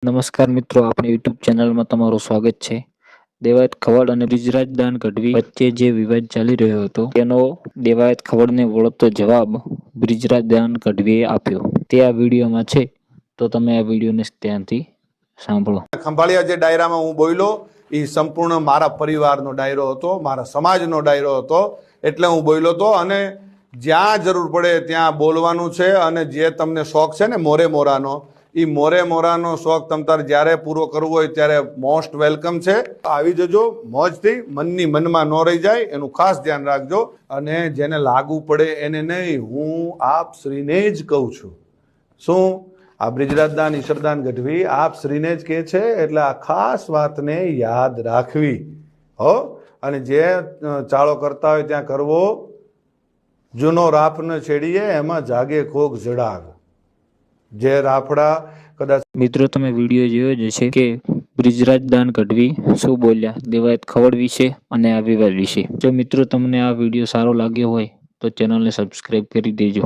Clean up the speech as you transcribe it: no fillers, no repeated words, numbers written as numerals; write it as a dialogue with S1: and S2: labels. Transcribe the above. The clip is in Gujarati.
S1: નમસ્કાર મિત્રો, આપણી યુટ્યુબ ચેનલમાં તમારું સ્વાગત છે. દેવાયત ખવડ અને બ્રિજરાજ દાન ગઢવી વચ્ચે જે વિવાદ ચાલી રહ્યો હતો તેનો દેવાયત ખવડને વળતો જવાબ બ્રિજરાજ દાન ગઢવીએ આપ્યો. તે આ વિડીયોમાં છે, તો તમે આ વિડીયોને ધ્યાનથી સાંભળો.
S2: ખંભાળિયા જે ડાયરામાં હું બોલ્યો એ સંપૂર્ણ મારા પરિવારનો ડાયરો હતો, મારા સમાજનો ડાયરો હતો, એટલે હું બોલ્યો હતો. અને જ્યાં જરૂર પડે ત્યાં બોલવાનું છે. અને જે તમને શોખ છે ને મોરે મોરાનો, એ મોરે મોરાનો શોખ તમ તારે જ્યારે પૂરો કરવો હોય ત્યારે મોસ્ટ વેલકમ છે. આવી જજો મોજથી, મનની મનમાં ન રહી જાય એનું ખાસ ધ્યાન રાખજો. અને જેને લાગુ પડે એને નહીં, હું આપ શ્રીને જ કહું છું. શું આ બ્રિજરાજ દાન ઈશ્વરદાન ગઢવી આપ શ્રીને જ કહે છે, એટલે આ ખાસ વાતને યાદ રાખવી હો. અને જે ચાળો કરતા હોય ત્યાં કરવો. જૂનો રાફને છેડીએ એમાં જાગે કોક જડાગ. જે રાફડા કદાચ
S1: મિત્રો, તમે વિડીયો જોયો જ છે કે બ્રિજરાજ દાન ગઢવી શું બોલ્યા દેવાયત ખવડ વિશે અને આ વિવાદ વિશે. જો મિત્રો તમને આ વિડીયો સારો લાગ્યો હોય તો ચેનલને સબસ્ક્રાઇબ કરી દેજો.